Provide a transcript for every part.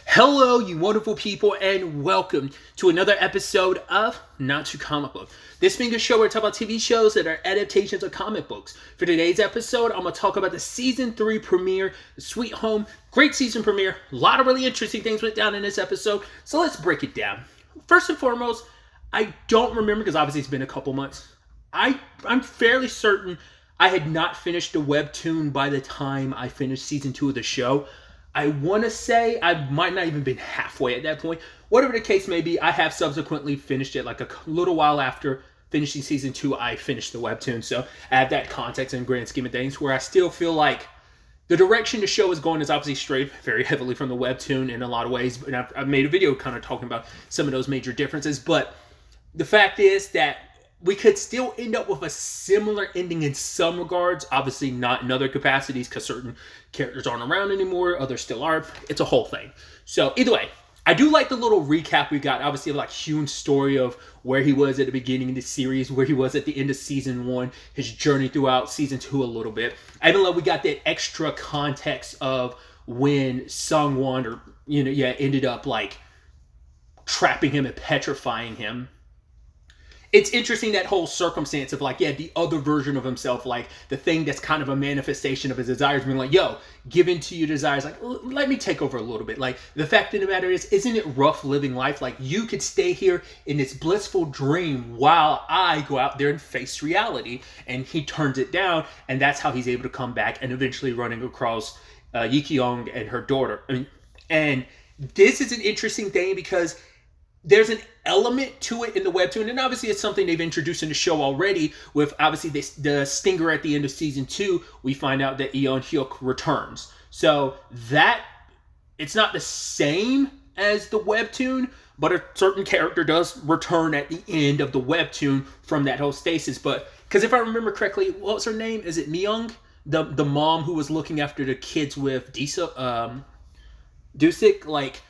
Hello, you wonderful people, and welcome to another episode of Not Too Comic Book. This being a show where I talk about TV shows that are adaptations of comic books. For today's episode, I'm going to talk about the Season 3 premiere, the Sweet Home. Great season premiere. A lot of really interesting things went down in this episode, so let's break it down. First and foremost, I don't remember, because obviously it's been a couple months. I'm fairly certain I had not finished the webtoon by the time I finished Season 2 of the show. I want to say I might not even been halfway at that point. Whatever the case may be, I have subsequently finished it like a little while after finishing Season 2. I finished the webtoon, so I have that context and grand scheme of things where I still feel like the direction the show is going is obviously strayed very heavily from the webtoon in a lot of ways. And I've made a video kind of talking about some of those major differences. But the fact is that we could still end up with a similar ending in some regards. Obviously not in other capacities because certain characters aren't around anymore. Others still are. It's a whole thing. So either way, I do like the little recap we got. Obviously, of like Hyun's story of where he was at the beginning of the series, where he was at the end of Season 1, his journey throughout Season 2 a little bit. I even love we got that extra context of when Sungwon ended up like trapping him and petrifying him. It's interesting, that whole circumstance of like, the other version of himself, like the thing that's kind of a manifestation of his desires, being like, yo, give in to your desires, like, let me take over a little bit. Like, the fact of the matter is, isn't it rough living life? Like, you could stay here in this blissful dream while I go out there and face reality. And he turns it down, and that's how he's able to come back and eventually running across Yi-kyung and her daughter. And this is an interesting thing because there's an element to it in the webtoon, and obviously it's something they've introduced in the show already with obviously the stinger at the end of Season 2. We find out that Eun Hyuk returns. So that, it's not the same as the webtoon, but a certain character does return at the end of the webtoon from that whole stasis. But, because if I remember correctly, what was her name? Is it Myung? The mom who was looking after the kids with Dusik, like,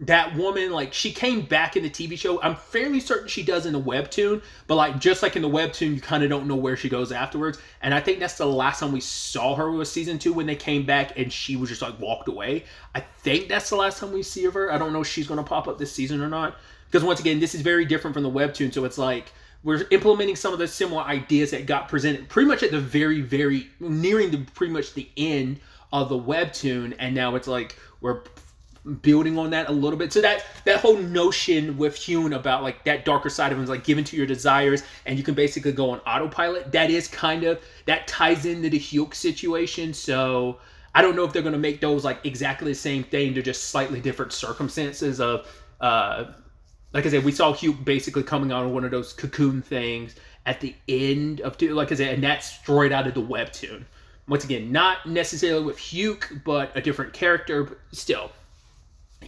that woman, like, she came back in the TV show. I'm fairly certain she does in the webtoon, but like, just like in the webtoon, you kind of don't know where she goes afterwards. And I think that's the last time we saw her was Season 2 when they came back and she was just like walked away. I think that's the last time we see of her. I don't know if she's going to pop up this season or not, because once again, this is very different from the webtoon. So it's like we're implementing some of the similar ideas that got presented pretty much at the very nearing the pretty much the end of the webtoon, and now it's like we're building on that a little bit. So that whole notion with Hyun about like that darker side of him is like given to your desires and you can basically go on autopilot, that is kind of, that ties into the Hyuk situation. So I don't know if they're going to make those like exactly the same thing. They're just slightly different circumstances of like I said, we saw Hyuk basically coming out of one of those cocoon things at the end of, like I said, and that's straight out of the webtoon. Once again, not necessarily with Hyuk, but a different character, but still.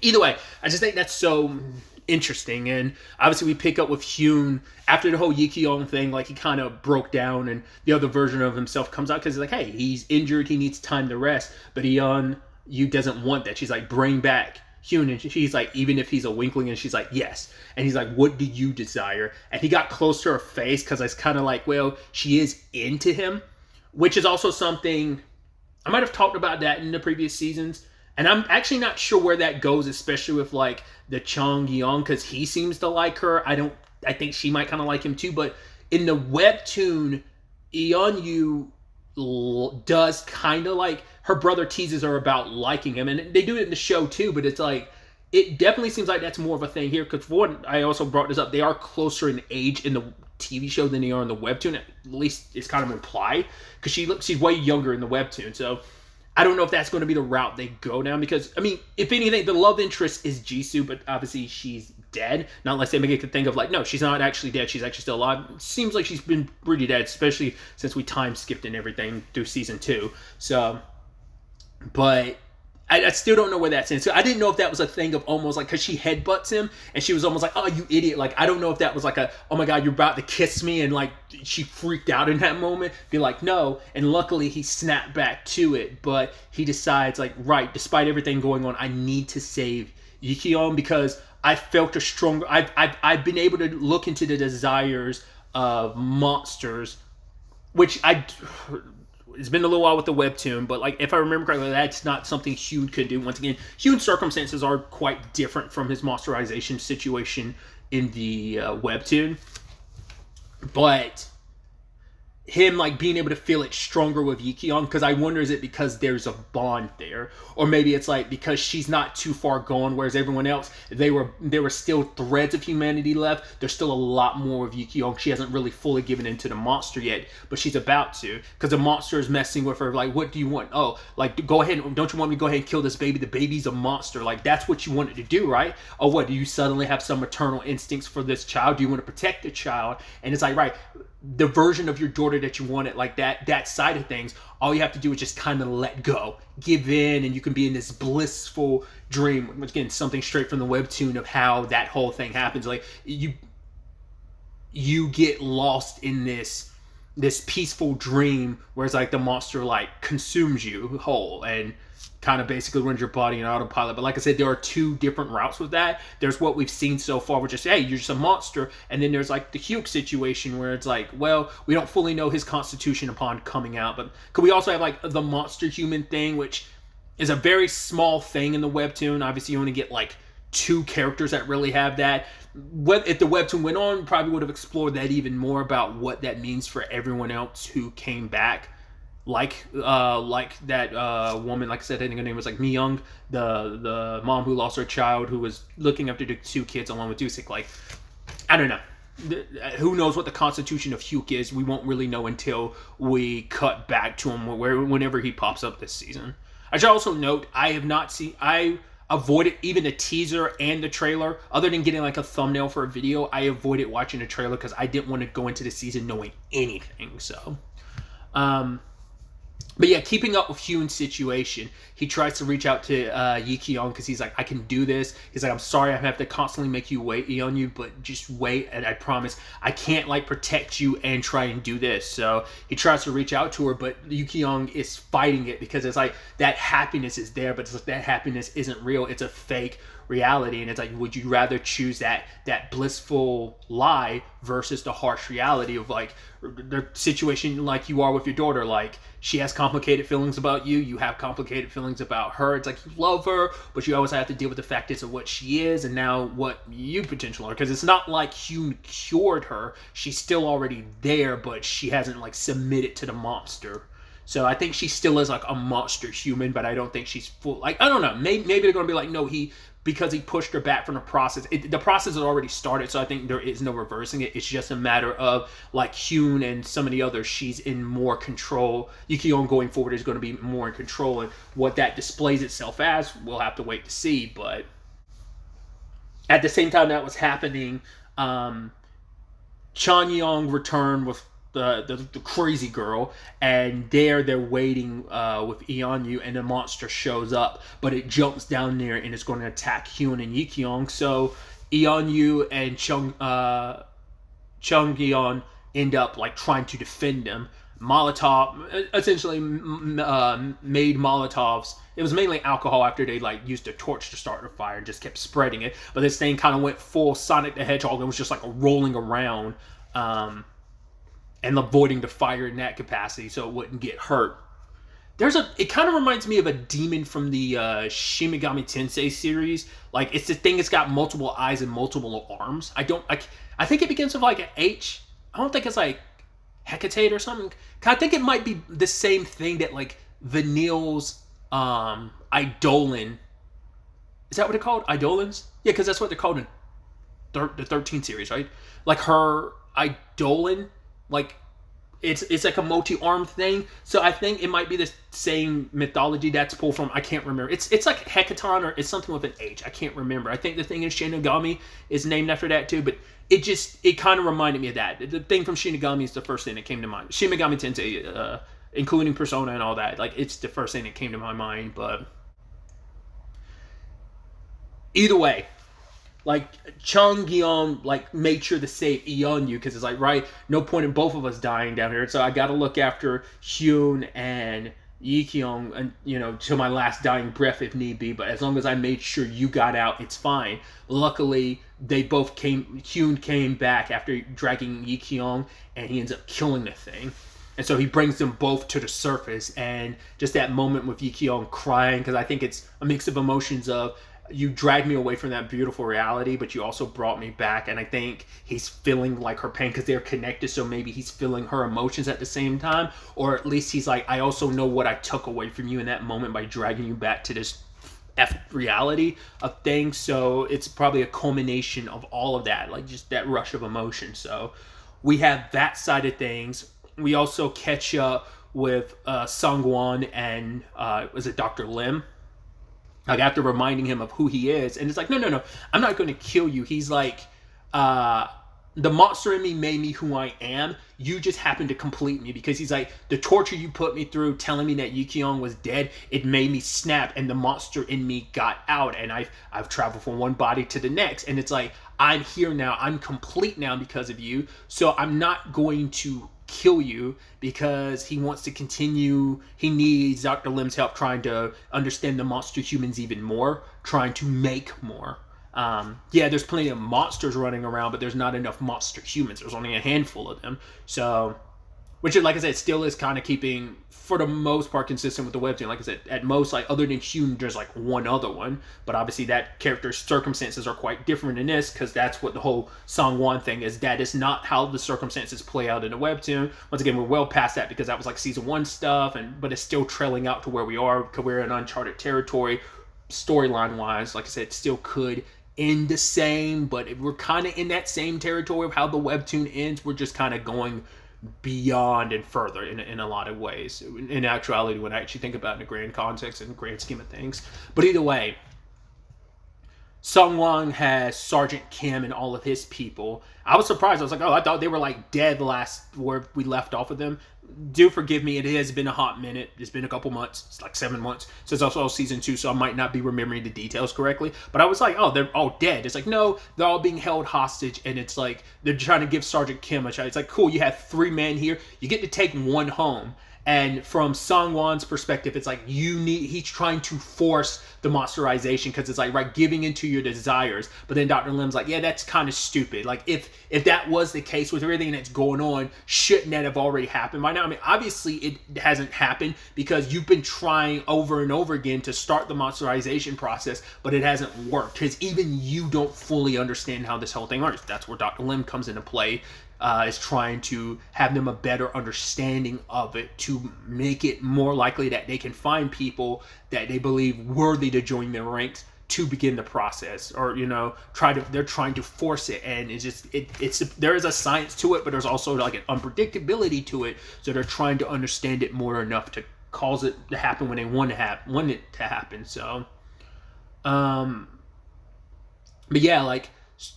Either way, I just think that's so interesting. And obviously we pick up with Hyun after the whole Yi-kyung thing, like he kind of broke down and the other version of himself comes out because he's like, hey, he's injured, he needs time to rest. But Eun Yu doesn't want that. She's like, bring back Hyun. And she's like, even if he's a weakling, and she's like, yes. And he's like, what do you desire? And he got close to her face because it's kind of like, well, she is into him, which is also something I might have talked about that in the previous seasons. And I'm actually not sure where that goes, especially with like the Chung Yeong, because he seems to like her. I think she might kind of like him too. But in the webtoon, Eun Yu does kind of like, her brother teases her about liking him, and they do it in the show too. But it's like, it definitely seems like that's more of a thing here. Because for one, I also brought this up, they are closer in age in the TV show than they are in the webtoon. At least it's kind of implied, because she's way younger in the webtoon. So I don't know if that's going to be the route they go down, because, I mean, if anything, the love interest is Jisoo, but obviously she's dead. Not unless they make it to think of like, no, she's not actually dead. She's actually still alive. It seems like she's been pretty dead, especially since we time skipped and everything through Season 2. So, but I still don't know where that's in. So I didn't know if that was a thing of almost like, because she headbutts him and she was almost like, oh, you idiot. Like, I don't know if that was like a, oh my God, you're about to kiss me. And like, she freaked out in that moment. Be like, no. And luckily he snapped back to it. But he decides like, right, despite everything going on, I need to save Yi-kyung because I felt a stronger, I've been able to look into the desires of monsters, which it's been a little while with the webtoon, but like if I remember correctly, that's not something Hyun could do. Once again, Hyun's circumstances are quite different from his monsterization situation in the webtoon, but him like being able to feel it stronger with Yikyong, because I wonder, is it because there's a bond there, or maybe it's like because she's not too far gone, whereas everyone else, there were still threads of humanity left. There's still a lot more of Yikyong. She hasn't really fully given into the monster yet, but she's about to, because the monster is messing with her. Like, what do you want? Oh, like, go ahead, don't you want me to go ahead and kill this baby? The baby's a monster. Like, that's what you wanted to do, right? Oh, what, do you suddenly have some maternal instincts for this child? Do you want to protect the child? And it's like, right, the version of your daughter that you wanted, like that side of things, all you have to do is just kind of let go, give in, and you can be in this blissful dream. Again, something straight from the webtoon of how that whole thing happens. Like you get lost in this peaceful dream where it's like the monster like consumes you whole and kind of basically runs your body in autopilot. But like I said, there are two different routes with that. There's what we've seen so far, which is, hey, you're just a monster. And then there's like the Hyuk situation where it's like, well, we don't fully know his constitution upon coming out. But could we also have like the monster human thing, which is a very small thing in the webtoon. Obviously, you only get like 2 characters that really have that. If the webtoon went on, probably would have explored that even more about what that means for everyone else who came back. Like that woman, like I said, I think her name was like Myung, the mom who lost her child, who was looking after the 2 kids along with Dusik. Like, I don't know. Who knows what the constitution of Hyuk is? We won't really know until we cut back to him whenever he pops up this season. I should also note, I avoided even the teaser and the trailer. Other than getting like a thumbnail for a video, I avoided watching the trailer because I didn't want to go into the season knowing anything. So, but yeah, keeping up with Hyun's situation, he tries to reach out to Yikyong because he's like, I can do this. He's like, I'm sorry I have to constantly make you wait, Yeonyu, but just wait, and I promise I can't like protect you and try and do this. So he tries to reach out to her, but Yikyong is fighting it because it's like that happiness is there, but it's like that happiness isn't real. It's a fake reality, and it's like, would you rather choose that blissful lie versus the harsh reality of like the situation like you are with your daughter? Like, she has complicated feelings about you, you have complicated feelings about her. It's like you love her, but you always have to deal with the fact of what she is and now what you potentially are, because it's not like Hyun cured her. She's still already there, but she hasn't like submitted to the monster. So I think she still is like a monster human, but I don't think she's full. Like, I don't know. Maybe they're going to be like, no, because he pushed her back from the process. The process has already started, so I think there is no reversing it. It's just a matter of like Hyun and some of the others, she's in more control. Yukion going forward is going to be more in control, and what that displays itself as, we'll have to wait to see. But at the same time that was happening, Chan Yeong returned with the crazy girl, and they're waiting with Eonyu, and the monster shows up, but it jumps down there and it's going to attack Hyun and Yikyong. So Eonyu and Chung-yeon end up like trying to defend them. Molotov essentially made Molotovs. It was mainly alcohol after they like used a torch to start the fire and just kept spreading it. But this thing kind of went full Sonic the Hedgehog and was just like rolling around and avoiding the fire in that capacity so it wouldn't get hurt. It kind of reminds me of a demon from the Shin Megami Tensei series. Like, it's the thing that's got multiple eyes and multiple arms. I think it begins with like an H. I don't think it's like Hecate or something. I think it might be the same thing that like Vanille's Eidolon. Is that what they're called? Eidolons? Yeah, because that's what they're called in the 13 series, right? Like her Eidolon, like it's like a multi-armed thing. So I think it might be the same mythology that's pulled from, I can't remember. It's like Hecaton, or it's something with an H. I can't remember. I think the thing in Shinigami is named after that too, but it kind of reminded me of that. The thing from Shinigami is the first thing that came to mind. Shin Megami Tensei, including Persona and all that, like it's the first thing that came to my mind. But either way, like Chung Gyeon like made sure to save Eonyu because it's like, right, no point in both of us dying down here, so I got to look after Hyun and Yikyong, and till my last dying breath if need be. But as long as I made sure you got out, it's fine. Luckily, they both came. Hyun came back after dragging Yikyong, and he ends up killing the thing. And so he brings them both to the surface, and just that moment with Yi Kyung crying, because I think it's a mix of emotions of, you dragged me away from that beautiful reality, but you also brought me back. And I think he's feeling like her pain because they're connected. So maybe he's feeling her emotions at the same time, or at least he's like, I also know what I took away from you in that moment by dragging you back to this reality of things. So it's probably a culmination of all of that, like just that rush of emotion. So we have that side of things. We also catch up with Sungwon and was it Dr. Lim? Like after reminding him of who he is, and it's like, no, I'm not going to kill you. He's like, the monster in me made me who I am. You just happened to complete me, because he's like, the torture you put me through, telling me that Yi Kyung was dead, it made me snap, and the monster in me got out, and I've traveled from one body to the next, and it's like, I'm here now, I'm complete now because of you. So I'm not going to kill you, because he wants to continue. He needs Dr. Lim's help trying to understand the monster humans even more, trying to make more. Yeah, there's plenty of monsters running around, but there's not enough monster humans. There's only a handful of them. So, which, like I said, still is kind of keeping, for the most part, consistent with the webtoon. Like I said, at most, like, other than Hyun, there's like one other one. But obviously that character's circumstances are quite different in this, because that's what the whole Songwon thing is. That is not how the circumstances play out in the webtoon. Once again, we're well past that, because that was like season 1 stuff, but it's still trailing out to where we are, because we're in uncharted territory. Storyline-wise, like I said, it still could end the same, but we're kind of in that same territory of how the webtoon ends. We're just kind of going beyond and further in a lot of ways, in actuality, when I actually think about it in the grand context and grand scheme of things. But either way, Sungwon has Sergeant Kim and all of his people. I was surprised. I was like, oh, I thought they were like dead last where we left off with them. Do forgive me, it has been a hot minute. It's been a couple months. It's like 7 months since I saw season 2, so I might not be remembering the details correctly. But I was like, oh, they're all dead. It's like, no, they're all being held hostage, and it's like they're trying to give Sergeant Kim a shot. It's like, cool, you have 3 men here. You get to take 1 home. And from Sungwon's perspective, it's like he's trying to force the monsterization, because it's like, right, giving into your desires. But then Dr. Lim's like, yeah, that's kind of stupid. Like, if that was the case with everything that's going on, shouldn't that have already happened by now? I mean, obviously it hasn't happened, because you've been trying over and over again to start the monsterization process, but it hasn't worked, because even you don't fully understand how this whole thing works. That's where Dr. Lim comes into play. Is trying to have them a better understanding of it, to make it more likely that they can find people that they believe worthy to join their ranks to begin the process, or they're trying to force it. And it's just there is a science to it, but there's also like an unpredictability to it. So they're trying to understand it more enough to cause it to happen when they want it to happen. So, but yeah, like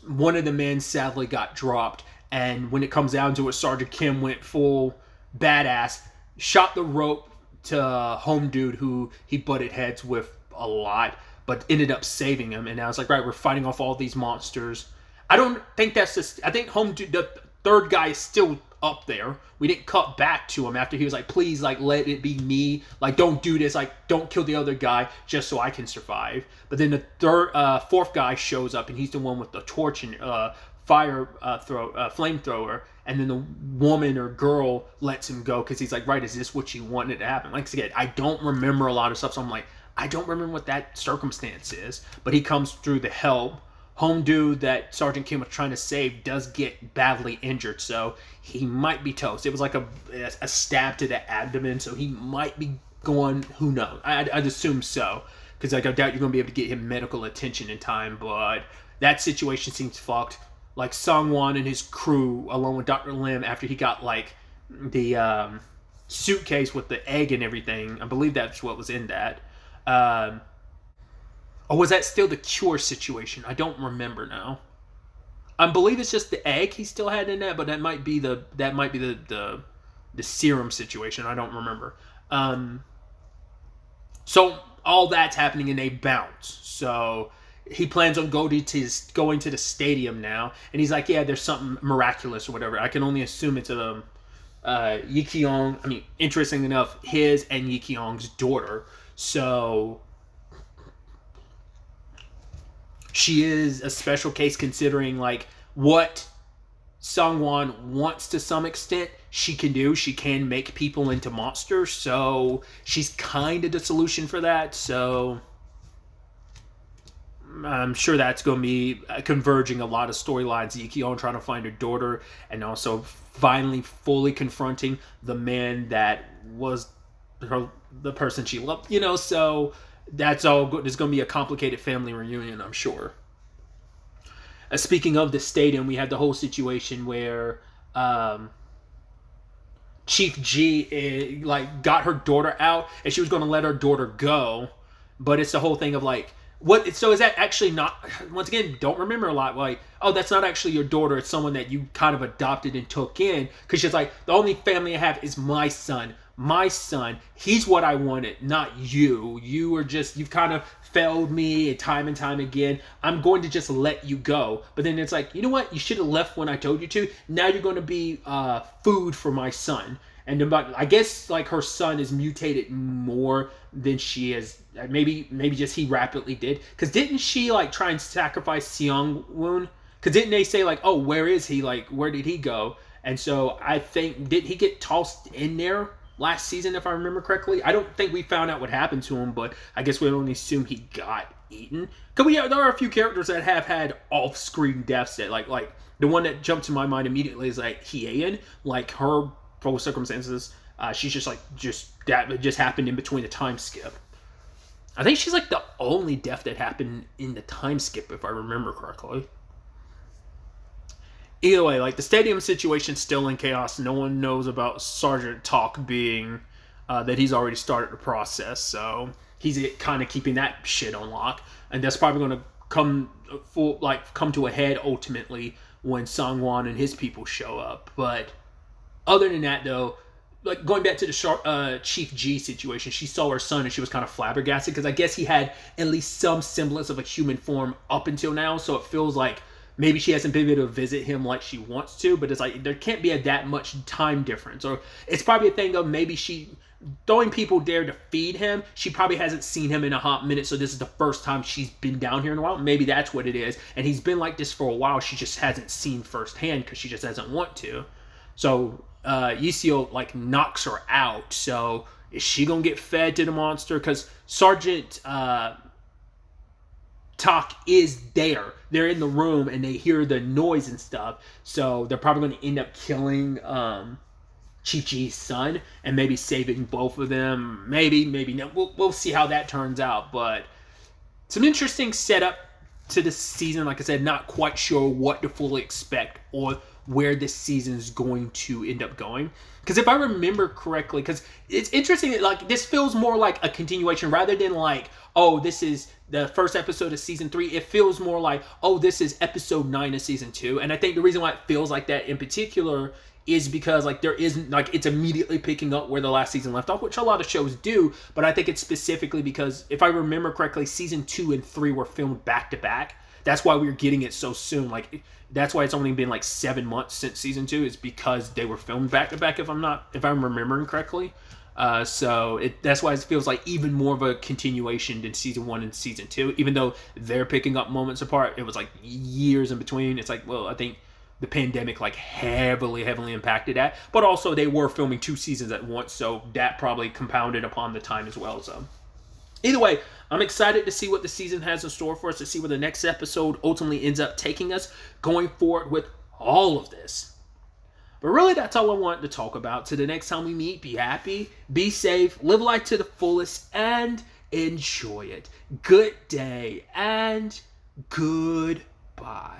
one of the men sadly got dropped. And when it comes down to it, Sergeant Kim went full badass, shot the rope to Home Dude, who he butted heads with a lot, but ended up saving him. And I was like, right, we're fighting off all these monsters. I don't think that's just, I think Home Dude, the third guy, is still up there. We didn't cut back to him after he was like, please, like, let it be me. Like, don't do this. Like, don't kill the other guy just so I can survive. But then the fourth guy shows up, and he's the one with the torch and flamethrower, and then the woman or girl lets him go, because he's like, right, is this what you wanted to happen? Like, again, I don't remember a lot of stuff, so I'm like, I don't remember what that circumstance is. But he comes through the help. Home Dude that Sergeant Kim was trying to save does get badly injured, so he might be toast. It was like a stab to the abdomen, so he might be going, who knows? I'd assume so, because like, I doubt you're going to be able to get him medical attention in time. But that situation seems fucked. Like, Songwon and his crew, along with Dr. Lim, after he got, like, the suitcase with the egg and everything, I believe that's what was in that. Or was that still the cure situation? I don't remember now. I believe it's just the egg he still had in that, but that might be the serum situation. I don't remember. So all that's happening, and they bounce. So he plans on going to the stadium now, and he's like, yeah, there's something miraculous or whatever. I can only assume it's Yi Kyung. I mean, interesting enough, his and Yi Kyung's daughter. So she is a special case, considering like what Sungwon wants to some extent. she can do. She can make people into monsters, so she's kind of the solution for that. So I'm sure that's going to be converging a lot of storylines. Yukio trying to find her daughter, and also finally fully confronting the man that was the person she loved. So that's all good. There's going to be a complicated family reunion, I'm sure. Speaking of the stadium, we had the whole situation where Chief G got her daughter out, and she was going to let her daughter go, but it's the whole thing of what? So is that actually not? Once again, don't remember a lot. That's not actually your daughter. It's someone that you kind of adopted and took in. Because she's like, the only family I have is my son. My son. He's what I wanted, not you. You've kind of failed me time and time again. I'm going to just let you go. But then it's like, you know what? You should have left when I told you to. Now you're going to be food for my son. And I guess her son is mutated more than she is. Maybe just he rapidly did. Because didn't she try and sacrifice Seong-woon? Because didn't they say oh, where is he? Where did he go? And so I think, did he get tossed in there last season, if I remember correctly? I don't think we found out what happened to him, but I guess we only assume he got eaten. Because there are a few characters that have had off-screen deaths that like the one that jumped to my mind immediately is Hyein. Her full circumstances, she's that just happened in between the time skip. I think she's the only death that happened in the time skip, if I remember correctly. Either way, the stadium situation's still in chaos. No one knows about Sergeant Talk being that he's already started the process, so he's kind of keeping that shit on lock, and that's probably going to come to a head ultimately when Sangwon and his people show up. But other than that, though, going back to the Chief G situation, she saw her son and she was kind of flabbergasted because I guess he had at least some semblance of a human form up until now, so it feels like maybe she hasn't been able to visit him like she wants to, but it's there can't be that much time difference. Or it's probably a thing of maybe she throwing people there to feed him. She probably hasn't seen him in a hot minute, so this is the first time she's been down here in a while. Maybe that's what it is. And he's been like this for a while. She just hasn't seen firsthand because she just doesn't want to. So Yuseo knocks her out. So is she gonna get fed to the monster? Because Sergeant Tak is there. They're in the room and they hear the noise and stuff. So they're probably going to end up killing Chief G's son and maybe saving both of them. Maybe no. We'll see how that turns out. But some interesting setup to the season. Like I said, not quite sure what to fully expect or where this season is going to end up going. Because if I remember correctly, because it's interesting that this feels more like a continuation rather than this is the first episode of season 3. It feels more this is episode 9 of season 2. And I think the reason why it feels like that in particular is because there isn't it's immediately picking up where the last season left off, which a lot of shows do. But I think it's specifically because if I remember correctly, season 2 and 3 were filmed back to back. That's why we were getting it so soon. That's why it's only been 7 months since season 2. Is because they were filmed back to back. If I'm remembering correctly. So that's why it feels like even more of a continuation than season 1 and season 2. Even though they're picking up moments apart, it was years in between. It's I think the pandemic heavily impacted that. But also they were filming 2 seasons at once, so that probably compounded upon the time as well. So either way, I'm excited to see what the season has in store for us, to see where the next episode ultimately ends up taking us going forward with all of this. But really, that's all I wanted to talk about. Till the next time we meet, be happy, be safe, live life to the fullest, and enjoy it. Good day, and goodbye.